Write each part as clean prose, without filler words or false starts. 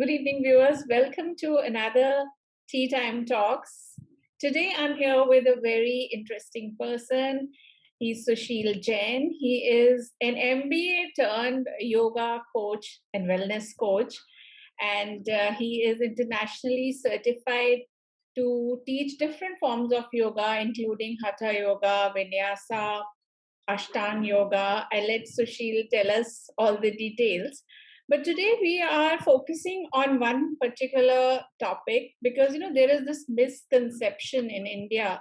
Good evening, viewers. Welcome to another Tea Time Talks. Today I'm here with a very interesting person. He's Susheel Jain. He is an MBA turned yoga coach and wellness coach. And he is internationally certified to teach different forms of yoga, including Hatha Yoga, Vinyasa, Ashtanga Yoga. I let Susheel tell us all the details. But today we are focusing on one particular topic because there is this misconception in India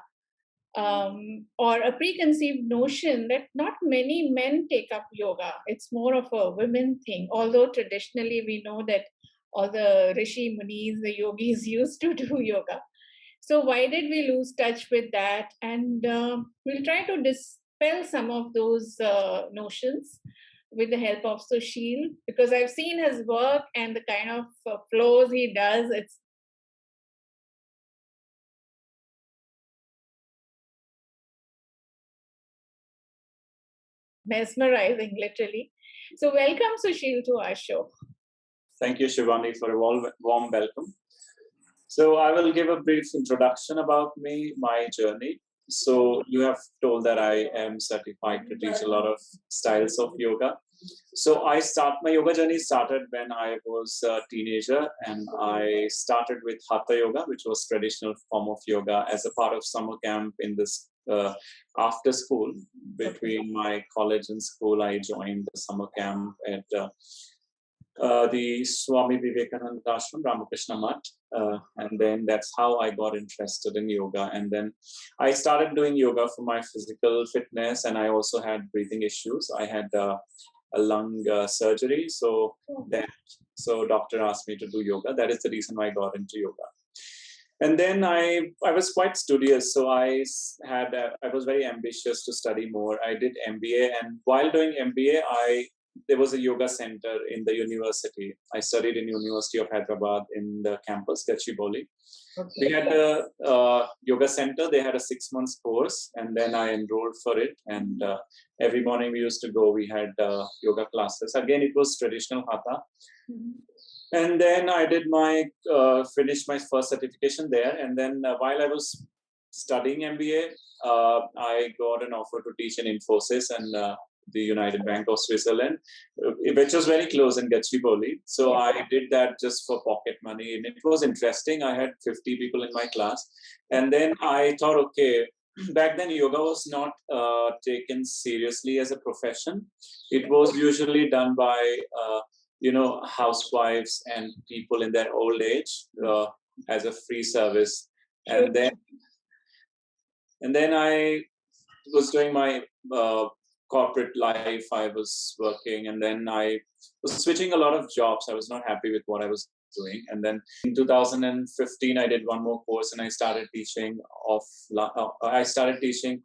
or a preconceived notion that not many men take up yoga. It's more of a women thing. Although traditionally we know that all the rishi munis, the yogis used to do yoga. So why did we lose touch with that? And we'll try to dispel some of those notions with the help of Susheel, because I've seen his work and the kind of flows he does. It's mesmerizing, literally. So welcome, Susheel, to our show. Thank you, Shivani, for a warm welcome. So I will give a brief introduction about me, my journey. So you have told that I am certified to teach a lot of styles of yoga. So my yoga journey started when I was a teenager, and I started with Hatha Yoga, which was traditional form of yoga, as a part of summer camp in this after school. Between my college and school, I joined the summer camp at the Swami Vivekananda Ashram, Ramakrishna Math. And then that's how I got interested in yoga. And then I started doing yoga for my physical fitness, and I also had breathing issues. I had a lung surgery, so doctor asked me to do yoga. That is the reason why I got into yoga. And then I was quite studious, so I was very ambitious to study more. I did MBA, and while doing MBA, there was a yoga center in the university. I studied in University of Hyderabad in the campus, Gachibowli. Okay. We had a yoga center. They had a 6 months course, and then I enrolled for it. And every morning we used to go. We had yoga classes. Again, it was traditional hatha. Mm-hmm. And then I did finished my first certification there. And then while I was studying MBA, I got an offer to teach in Infosys and the United Bank of Switzerland, which was very close in Gachibowli. So I did that just for pocket money, and it was interesting. I had 50 people in my class. And then I thought, okay, back then yoga was not taken seriously as a profession. It was usually done by, housewives and people in their old age as a free service. And then I was doing my corporate life. I was working, and then I was switching a lot of jobs. I was not happy with what I was doing. And then in 2015, I did one more course, and I started teaching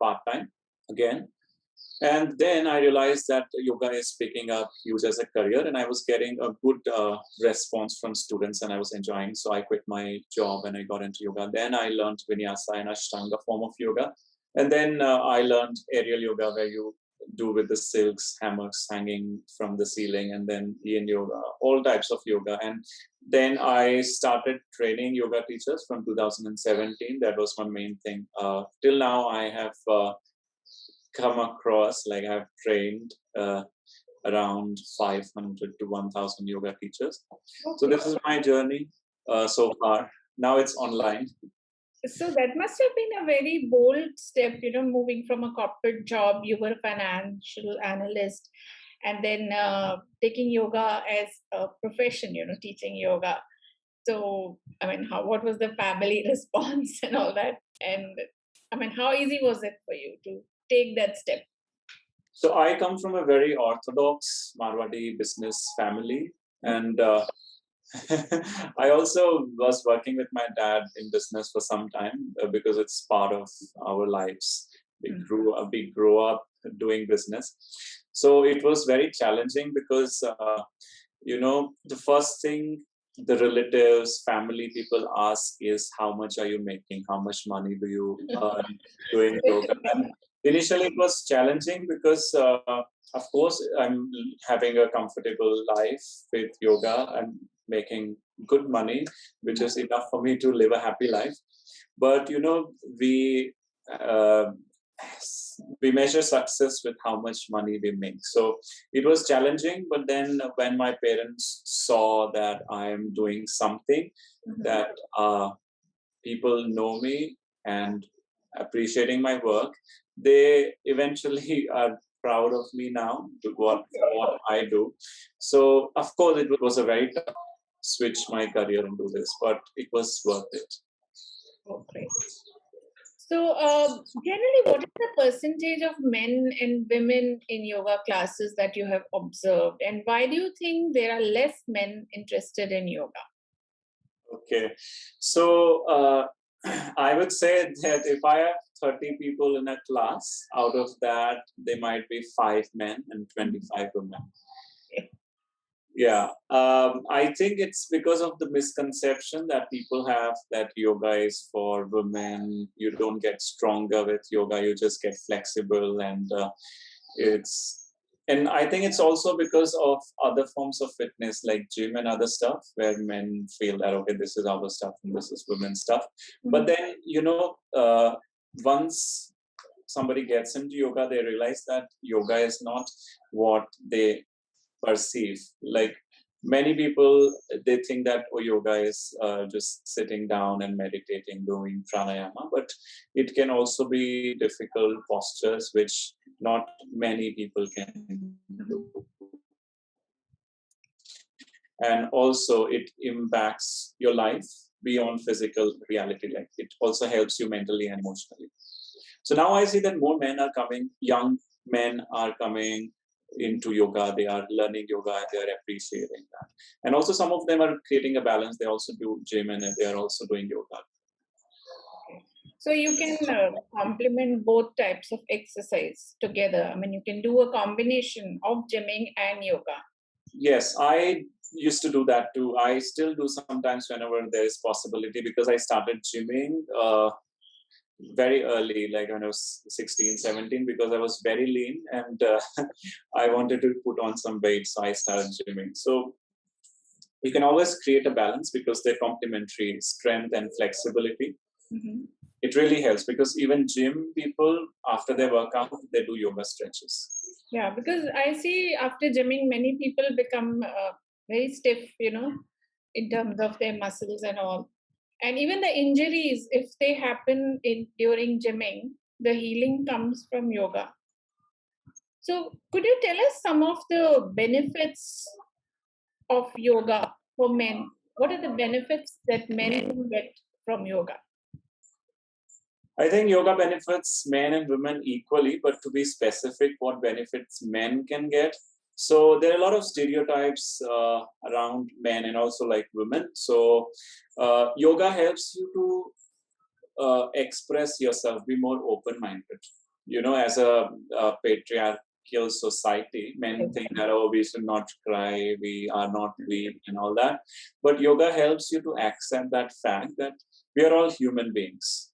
part-time again. And then I realized that yoga is picking up huge as a career, and I was getting a good response from students, and I was enjoying. So I quit my job and I got into yoga. Then I learned Vinyasa and Ashtanga form of yoga. And then I learned aerial yoga, where you do with the silks, hammocks hanging from the ceiling, and then yin yoga, all types of yoga. And then I started training yoga teachers from 2017. That was my main thing. Till now, I have come across, I have trained around 500 to 1,000 yoga teachers. Okay. So this is my journey so far. Now it's online. So that must have been a very bold step, moving from a corporate job. You were a financial analyst, and then taking yoga as a profession, teaching yoga. So, what was the family response and all that? And how easy was it for you to take that step? So I come from a very orthodox Marwadi business family, and I also was working with my dad in business for some time because it's part of our lives. We grew up doing business. So it was very challenging because, the first thing the relatives, family people ask is, how much are you making? How much money do you earn doing yoga? And initially it was challenging because, of course, I'm having a comfortable life with yoga. I'm making good money, which is enough for me to live a happy life. But uh, we measure success with how much money we make. So it was challenging, but then when my parents saw that I am doing something that people know me and appreciating my work, they eventually are proud of me now to what I do. So of course it was a very tough switch my career into this, but it was worth it. Okay. So, generally, what is the percentage of men and women in yoga classes that you have observed, and why do you think there are less men interested in yoga? Okay, so I would say that if I have 30 people in a class, out of that there might be 5 men and 25 women. Yeah, I think it's because of the misconception that people have that yoga is for women. You don't get stronger with yoga; you just get flexible, and it's. And I think it's also because of other forms of fitness like gym and other stuff, where men feel that okay, this is our stuff and this is women's stuff. But then once somebody gets into yoga, they realize that yoga is not what they perceive. Like many people, they think that yoga is just sitting down and meditating, doing pranayama, but it can also be difficult postures which not many people can do. And also it impacts your life beyond physical reality. Like it also helps you mentally and emotionally. So now I see that more men are coming, young men are coming into yoga, they are learning yoga, they are appreciating that. And also some of them are creating a balance, they also do gym and they are also doing yoga. So you can complement both types of exercise together. I mean, you can do a combination of gymming and yoga. Yes, I used to do that too. I still do sometimes whenever there is possibility because I started gymming very early, like when I was 16, 17, because I was very lean and I wanted to put on some weight, so I started gymming. So you can always create a balance because they're complementary, strength and flexibility. It really helps because even gym people, after their workout, they do yoga stretches. Yeah, because I see after gymming, many people become very stiff, in terms of their muscles and all. And even the injuries, if they happen during gymming, the healing comes from yoga. So, could you tell us some of the benefits of yoga for men? What are the benefits that men get from yoga? I think yoga benefits men and women equally, but to be specific, what benefits men can get. So there are a lot of stereotypes around men and also like women. So yoga helps you to express yourself, be more open-minded. As a patriarchal society, men think that, oh, we should not cry, we are not weak and all that. But yoga helps you to accept that fact that we are all human beings.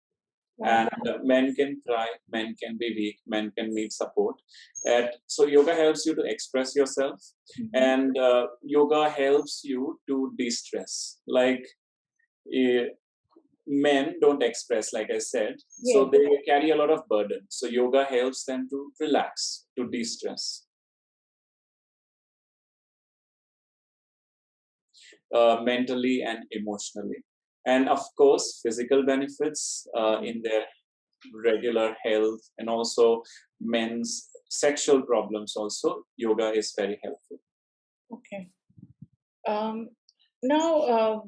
And men can cry, men can be weak, men can need support. So yoga helps you to express yourself, and yoga helps you to de-stress. Like men don't express, like I said, so they carry a lot of burden. So yoga helps them to relax, to de-stress. Mentally and emotionally. And of course, physical benefits in their regular health and also men's sexual problems also, yoga is very helpful. Okay. Now,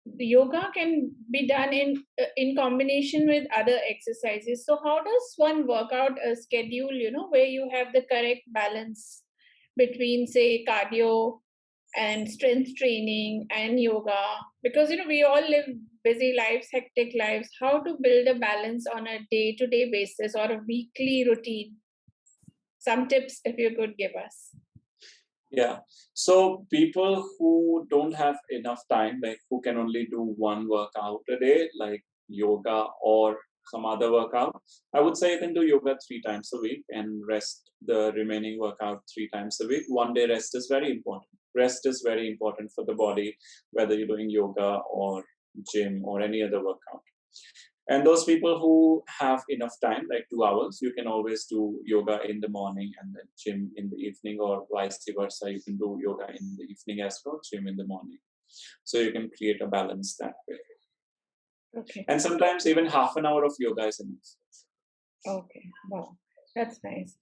the yoga can be done in combination with other exercises. So, how does one work out a schedule? Where you have the correct balance between, say, cardio and strength training and yoga, because we all live busy lives, hectic lives. How to build a balance on a day-to-day basis or a weekly routine? Some tips if you could give us. Yeah, so people who don't have enough time, like who can only do one workout a day, like yoga or some other workout, I would say you can do yoga 3 times a week and rest the remaining workout 3 times a week. One day rest is very important. Rest is very important for the body, whether you're doing yoga or gym or any other workout. And those people who have enough time, like 2 hours, you can always do yoga in the morning and then gym in the evening, or vice versa. You can do yoga in the evening as well, gym in the morning. So you can create a balance that way. Okay. And sometimes even half an hour of yoga is enough. Okay. Wow. That's nice.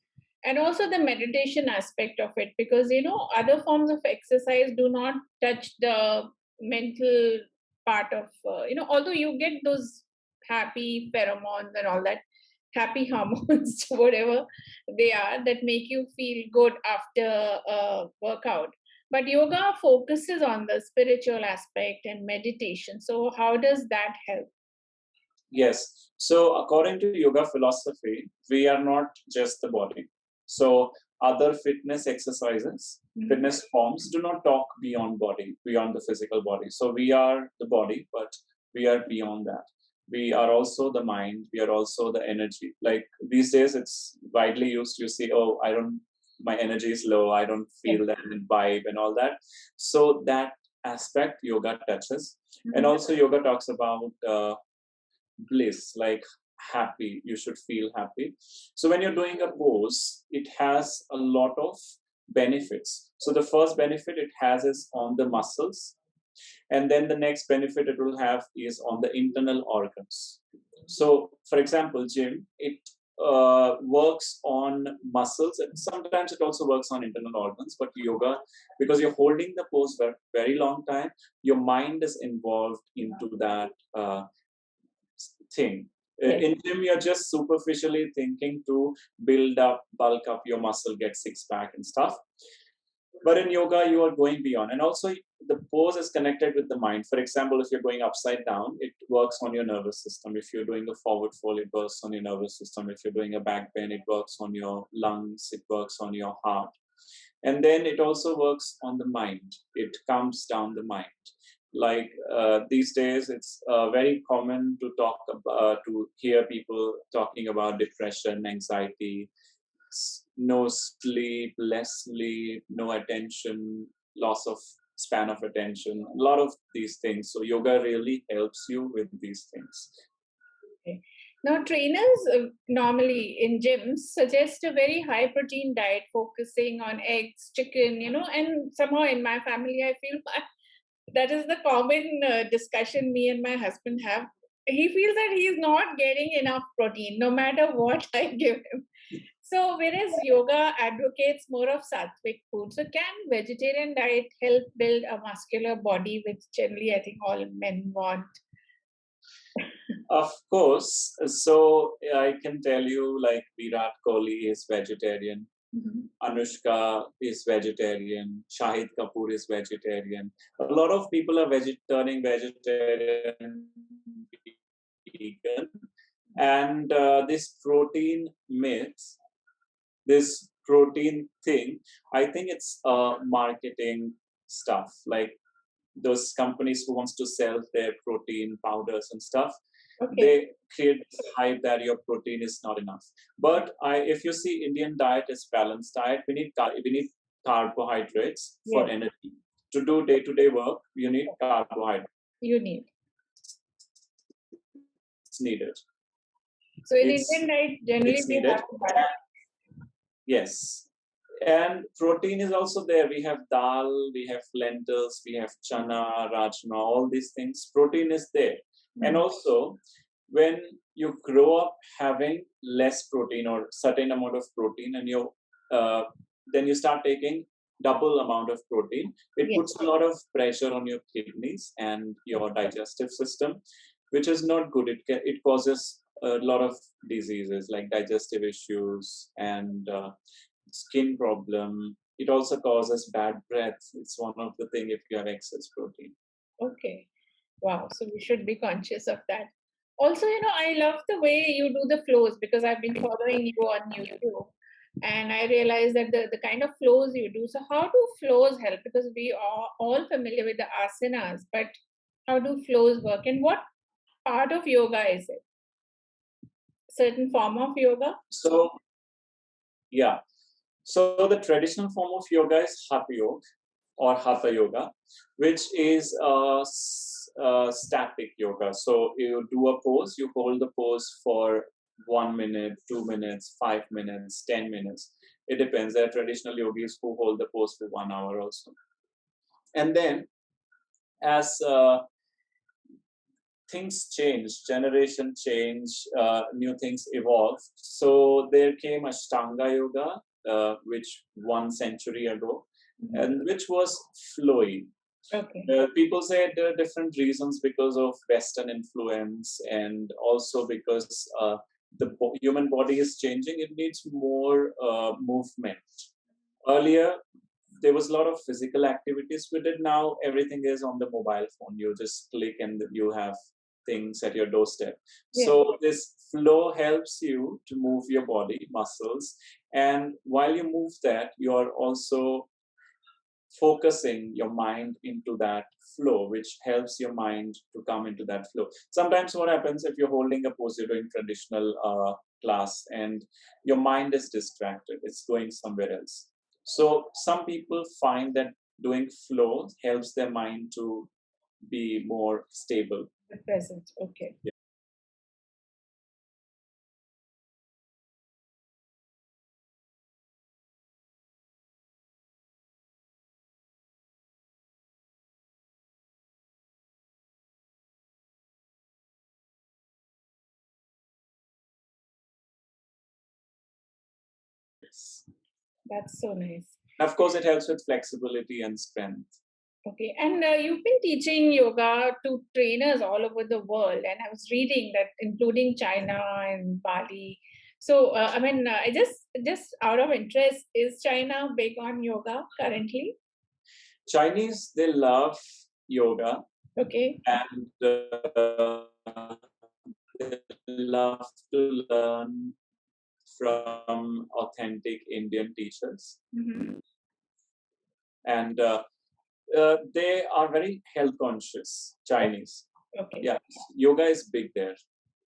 And also the meditation aspect of it, because, other forms of exercise do not touch the mental part of, although you get those happy pheromones and all that, happy hormones, whatever they are, that make you feel good after a workout. But yoga focuses on the spiritual aspect and meditation. So how does that help? Yes. So according to yoga philosophy, we are not just the body. So other fitness exercises, fitness forms do not talk beyond body, beyond the physical body. So we are the body, but we are beyond that. We are also the mind. We are also the energy. Like these days, it's widely used. You see, oh, my energy is low. I don't feel that vibe and all that. So that aspect yoga touches. And also yoga talks about bliss, like happy. You should feel happy. So when you're doing a pose, it has a lot of benefits. So the first benefit it has is on the muscles, and then the next benefit it will have is on the internal organs. So for example, gym, it works on muscles, and sometimes it also works on internal organs. But yoga, because you're holding the pose for a very long time, your mind is involved into that thing. In gym, you're just superficially thinking to bulk up your muscle, get six pack and stuff. But in yoga, you are going beyond. And also, the pose is connected with the mind. For example, if you're going upside down, it works on your nervous system. If you're doing a forward fold, it works on your nervous system. If you're doing a back bend, it works on your lungs, it works on your heart. And then it also works on the mind. It calms down the mind. Like these days, it's very common to to hear people talking about depression, anxiety, no sleep, less sleep, no attention, loss of span of attention, a lot of these things. So yoga really helps you with these things. Okay. Now, trainers normally in gyms suggest a very high protein diet focusing on eggs, chicken, and somehow in my family, I feel that is the common discussion me and my husband have. He feels that he is not getting enough protein no matter what I give him. So, whereas yoga advocates more of sattvic food, so can vegetarian diet help build a muscular body, which generally I think all men want? Of course. So I can tell you, like Virat Kohli is vegetarian, Anushka is vegetarian, Shahid Kapoor is vegetarian. A lot of people are turning vegetarian, vegan, and this protein myth, this protein thing, I think it's marketing stuff. Like those companies who wants to sell their protein powders and stuff, they create this hype that your protein is not enough. But if you see, Indian diet is balanced diet. We need carbohydrates for energy. To do day-to-day work, you need carbohydrates. You need. It's needed. So in Indian diet, generally it's needed. Yes. And protein is also there. We have dal, we have lentils, we have chana, rajma, all these things. Protein is there. And also, when you grow up having less protein or certain amount of protein, and then you start taking double amount of protein, it puts a lot of pressure on your kidneys and your digestive system, which is not good. It causes a lot of diseases like digestive issues and skin problem. It also causes bad breath. It's one of the thing if you have excess protein. Okay. Wow. So we should be conscious of that. Also, I love the way you do the flows, because I've been following you on YouTube and I realized that the kind of flows you do. So how do flows help? Because we are all familiar with the asanas, but how do flows work and what part of yoga is it? Certain form of yoga? So, yeah. So the traditional form of yoga is Hatha Yoga. or Hatha Yoga, which is static yoga. So you do a pose, you hold the pose for 1 minute, 2 minutes, 5 minutes, 10 minutes. It depends. There are traditional yogis who hold the pose for 1 hour also. And then as things change, generation change, new things evolve. So there came Ashtanga Yoga, which 1 century ago, and which was flowy. Okay. People say there are different reasons because of Western influence and also because the human body is changing. It needs more movement. Earlier, there was a lot of physical activities we did. Now everything is on the mobile phone. You just click and you have things at your doorstep. Yeah. So this flow helps you to move your body muscles, and while you move that, you are also focusing your mind into that flow, which helps your mind to come into that flow. Sometimes what happens if you're holding a pose, you're doing traditional class, and your mind is distracted, it's going somewhere else. So some people find that doing flow helps their mind to be more stable. The present. Okay. Yeah. That's so nice. Of course, it helps with flexibility and strength. Okay, and you've been teaching yoga to trainers all over the world, and I was reading that, including China and Bali. So, I just out of interest, is China big on yoga currently? Chinese, they love yoga. Okay. And they love to learn from authentic Indian teachers. Mm-hmm. And they are very health conscious, Chinese. Okay. Yeah, yoga is big there.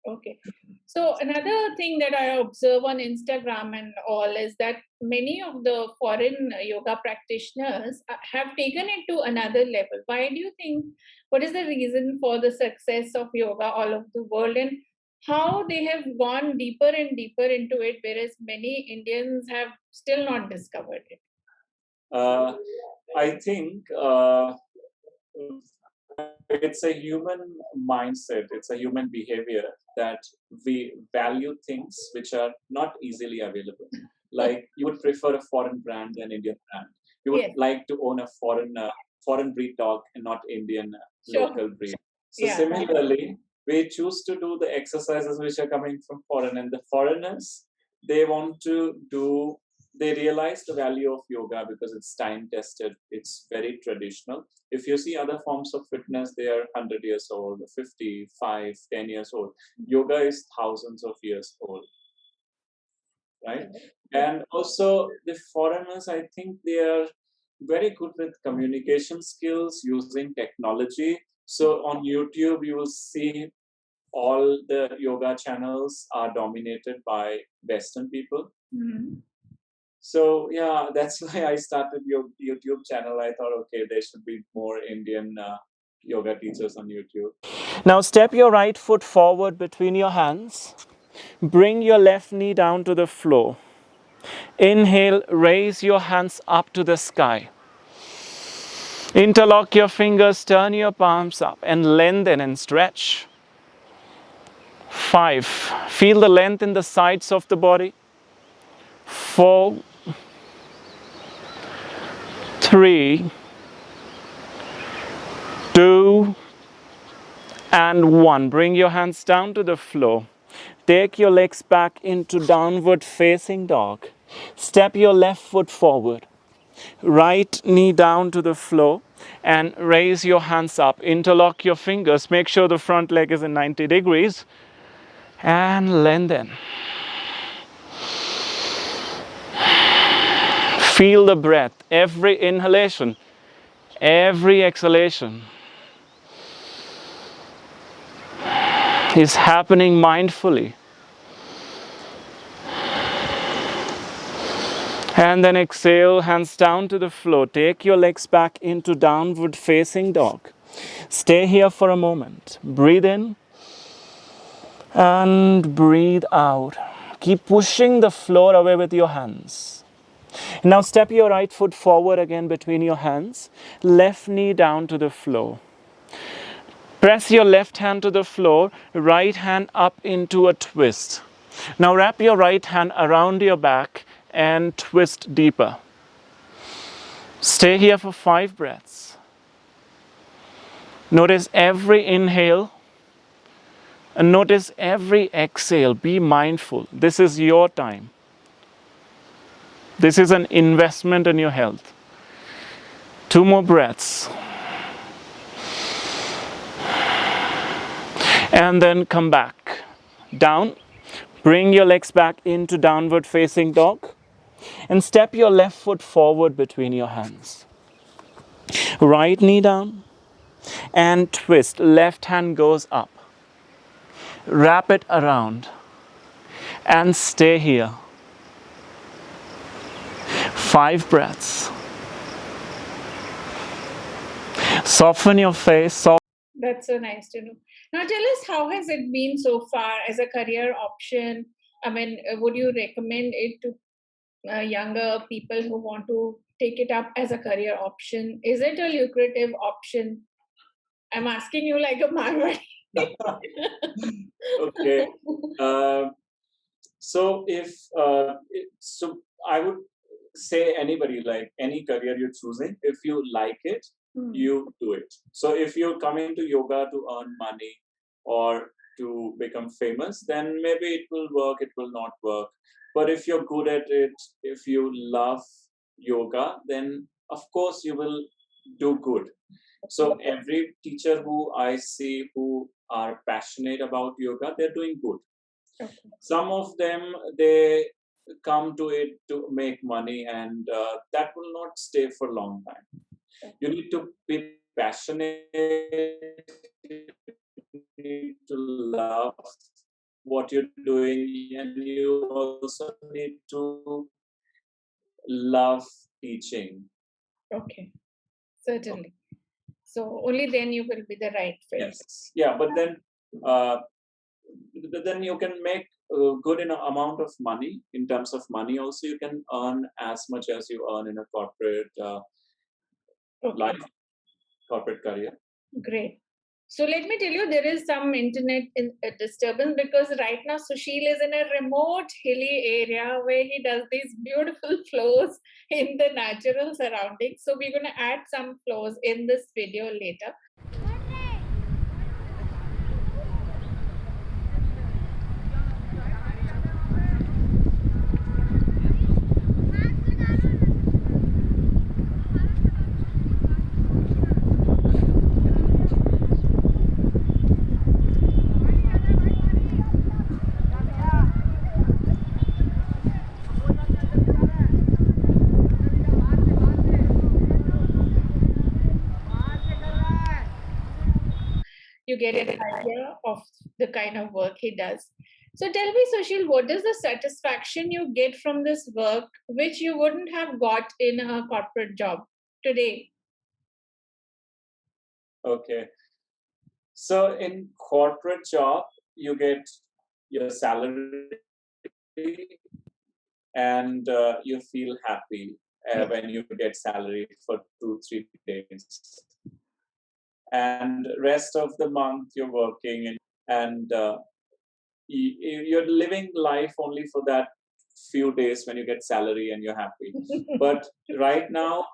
Okay. So another thing that I observe on Instagram and all is that many of the foreign yoga practitioners have taken it to another level. Why do you think? What is the reason for the success of yoga all over the world, and how they have gone deeper and deeper into it, whereas many Indians have still not discovered it? I think it's a human mindset, it's a human behavior that we value things which are not easily available. Like you would prefer a foreign brand than Indian brand. You would Yes. like to own a foreign breed dog and not Indian Sure. local breed. So Yeah. similarly, we choose to do the exercises which are coming from foreign, and the foreigners, they want to do, they realize the value of yoga because it's time tested, it's very traditional. If you see other forms of fitness, they are 100 years old, 55, 10 years old. Yoga is thousands of years old, right? And also the foreigners, I think they are very good with communication skills using technology. So on YouTube, you will see all the yoga channels are dominated by Western people. Mm-hmm. So yeah, that's why I started your YouTube channel. I thought, okay, there should be more Indian yoga teachers on YouTube. Now step your right foot forward between your hands. Bring your left knee down to the floor. Inhale, raise your hands up to the sky. Interlock your fingers, turn your palms up and lengthen and stretch. 5. Feel the length in the sides of the body. 4, 3, 2, and 1. Bring your hands down to the floor. Take your legs back into downward facing dog. Step your left foot forward. Right knee down to the floor and raise your hands up. Interlock your fingers. Make sure the front leg is in 90 degrees. And lengthen. Feel the breath. Every inhalation, every exhalation is happening mindfully. And then exhale, hands down to the floor. Take your legs back into downward facing dog. Stay here for a moment. Breathe in and breathe out. Keep pushing the floor away with your hands. Now step your right foot forward again between your hands. Left knee down to the floor. Press your left hand to the floor, right hand up into a twist. Now wrap your right hand around your back and twist deeper. Stay here for 5 breaths. Notice every inhale and notice every exhale. Be mindful. This is your time. This is an investment in your health. 2 more breaths. And then come back. Down. Bring your legs back into downward facing dog. And step your left foot forward between your hands. Right knee down. And twist. Left hand goes up. Wrap it around. And stay here. 5 breaths. Soften your face. That's so nice to know. Now tell us, how has it been so far as a career option? I mean, would you recommend it to younger people who want to take it up as a career option? Is it a lucrative option? I'm asking you like a Marwari. Okay. So I would say anybody, like any career you're choosing, if you like it, you do it. So if you're coming to yoga to earn money or to become famous, then maybe it will work, it will not work. But if you're good at it, if you love yoga, then of course you will do good. So every teacher who I see who are passionate about yoga, they're doing good. Some of them, they come to it to make money, and that will not stay for a long time. You need to be passionate, you need to love what you're doing, and you also need to love teaching. Okay, certainly. So only then you will be the right fit. Yes. Yeah, but then you can make a good amount of money. In terms of money also, you can earn as much as you earn in a corporate life, corporate career. Great. So let me tell you, there is some internet disturbance because right now Susheel is in a remote hilly area where he does these beautiful flows in the natural surroundings. So we're going to add some flows in this video later. You get an idea of the kind of work he does. So tell me, Susheel, what is the satisfaction you get from this work which you wouldn't have got in a corporate job today? Okay. So in corporate job, you get your salary and you feel happy when you get salary for 2-3 days. And rest of the month you're working and you're living life only for that few days when you get salary and you're happy. But right now,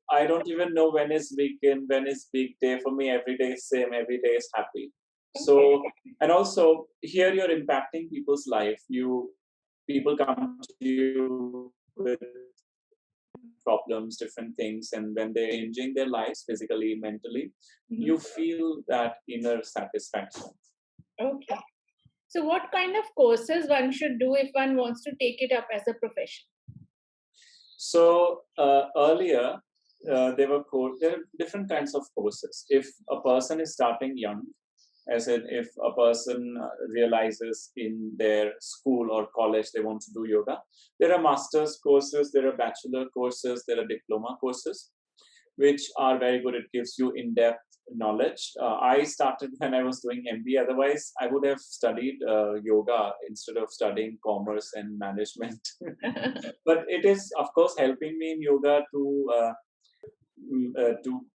I don't even know when is weekend, when is weekday. For me, every day is same, every day is happy. So, and also here you're impacting people's life. People come to you with problems, different things, and when they're changing their lives physically, mentally, you feel that inner satisfaction. Okay. So what kind of courses one should do if one wants to take it up as a profession? So earlier, there are different kinds of courses. If a person is starting young, As in, if a person realizes in their school or college they want to do yoga, there are master's courses, there are bachelor courses, there are diploma courses, which are very good. It gives you in-depth knowledge. I started when I was doing MBA. Otherwise, I would have studied yoga instead of studying commerce and management. But it is, of course, helping me in yoga to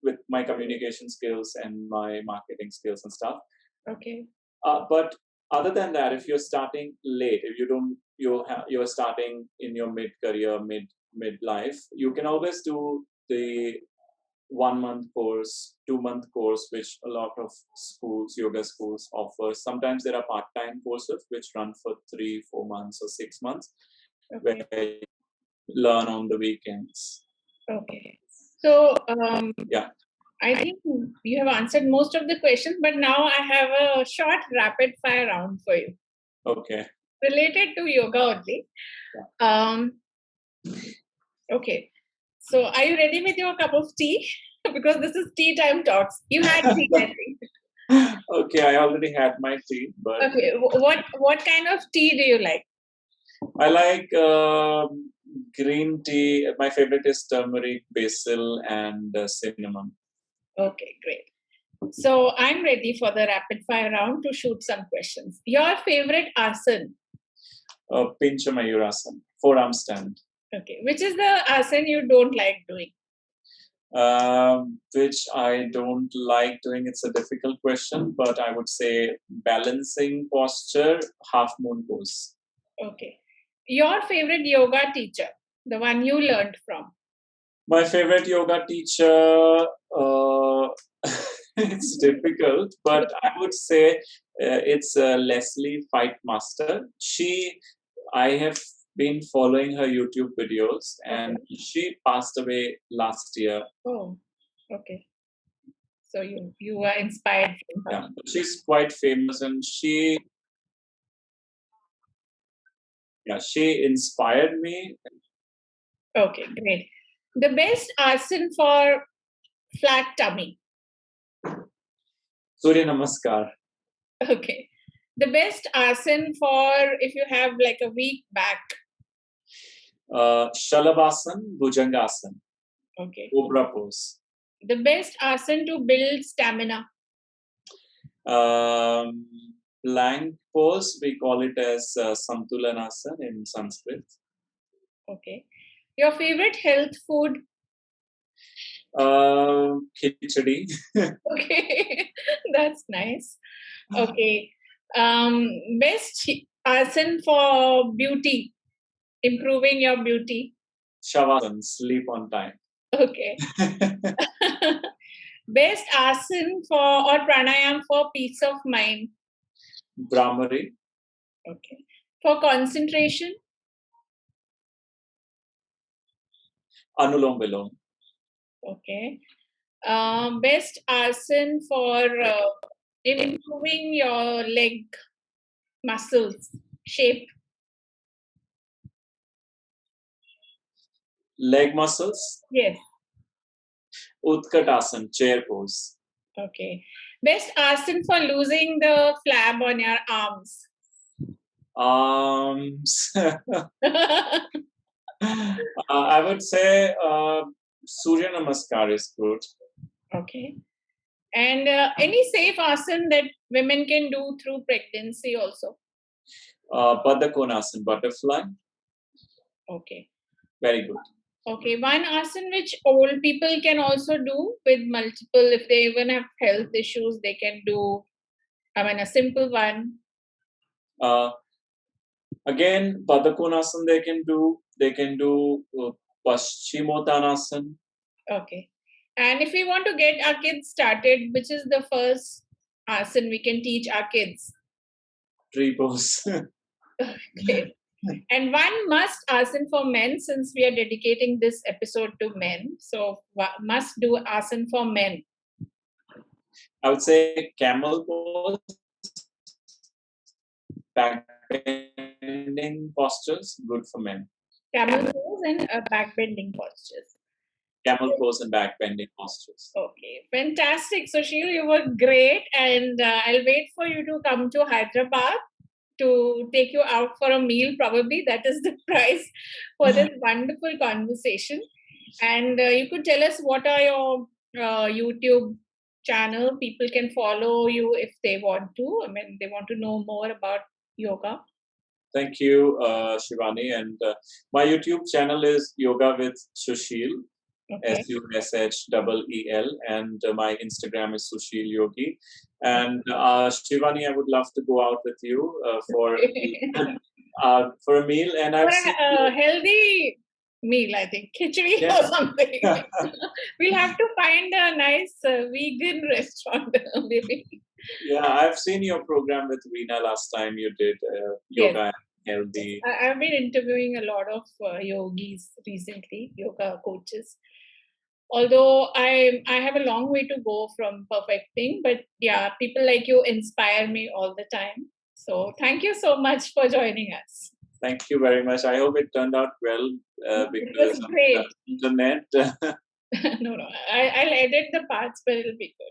with my communication skills and my marketing skills and stuff. Okay. But other than that, if you're starting late, if you're starting in your mid career, mid life, you can always do the 1 month course, 2 month course, which a lot of schools, yoga schools offer. Sometimes there are part-time courses which run for 3, 4 months or 6 months, Okay. where you learn on the weekends. Okay. So Yeah. I think you have answered most of the questions, but now I have a short rapid fire round for you Okay. related to yoga only. Okay. So are you ready with your cup of tea? Because this is tea time talks. You had tea, I think. Okay, I already had my tea, but Okay. What kind of tea do you like? I like green tea. My favorite is turmeric, basil, and cinnamon. Okay, great. So I'm ready for the rapid fire round to shoot some questions. Your favorite asana? Pincha Mayurasana, forearm stand. Okay. Which is the asana you don't like doing? Which I don't like doing. It's a difficult question, but I would say balancing posture, half moon pose. Okay. Your favorite yoga teacher, the one you learned from? My favorite yoga teacher, it's difficult, but I would say it's Leslie Fight Master. I have been following her YouTube videos, and she passed away last year. Oh, okay. So you are inspired from her. Yeah, she's quite famous, and she inspired me. Okay, great. The best asana for flat tummy. Surya Namaskar. Okay. The best asana for if you have like a weak back. Shalabhasan, Bhujangasana, Okay. Cobra pose. The best asana to build stamina. Plank pose, we call it as Santulanasana in Sanskrit. Okay. Your favorite health food. Khichdi. Okay. That's nice. Okay. Best asana for beauty, improving your beauty. Shavasana, sleep on time. Okay. Best asana for or pranayam for peace of mind. Brahmari. Okay. For concentration. Anulom Vilom. Okay. Best asana for improving your leg muscles shape. Leg muscles. Yes. Utkatasana, chair pose. Okay. Best asana for losing the flab on your arms. Arms. I would say Surya Namaskar is good. Okay. And any safe asana that women can do through pregnancy also. Baddha Konasana, butterfly. Okay. Very good. Okay. One asana which old people can also do with multiple, if they even have health issues, they can do. I mean, a simple one. Again, Baddha Konasana they can do Paschimottanasana. Okay. And if we want to get our kids started, which is the first asana we can teach our kids? Tree pose. Okay. And one must asana for men, since we are dedicating this episode to men. So must do asana for men. I would say camel pose, back bending postures, good for men. Camel pose and back bending postures. camel pose and back bending postures. Okay, fantastic. Susheel, you were great, and I'll wait for you to come to Hyderabad to take you out for a meal. Probably that is the price for this wonderful conversation. And you could tell us what are your YouTube channel. People can follow you if they want to. I mean, they want to know more about yoga. Thank you, Shivani. And my YouTube channel is Yoga with Susheel, Okay. SUSHEEL, and my Instagram is Susheel Yogi. And Shivani, I would love to go out with you for a meal. And For I've seen a healthy meal, I think khichdi Yes. or something. We'll have to find a nice vegan restaurant, maybe. Yeah, I've seen your program with Veena last time you did yoga and healthy. I've been interviewing a lot of yogis recently, yoga coaches. Although I have a long way to go from perfecting, but yeah, people like you inspire me all the time. So thank you so much for joining us. Thank you very much. I hope it turned out well It because was of great. the internet. No, I'll edit the parts, but it'll be good.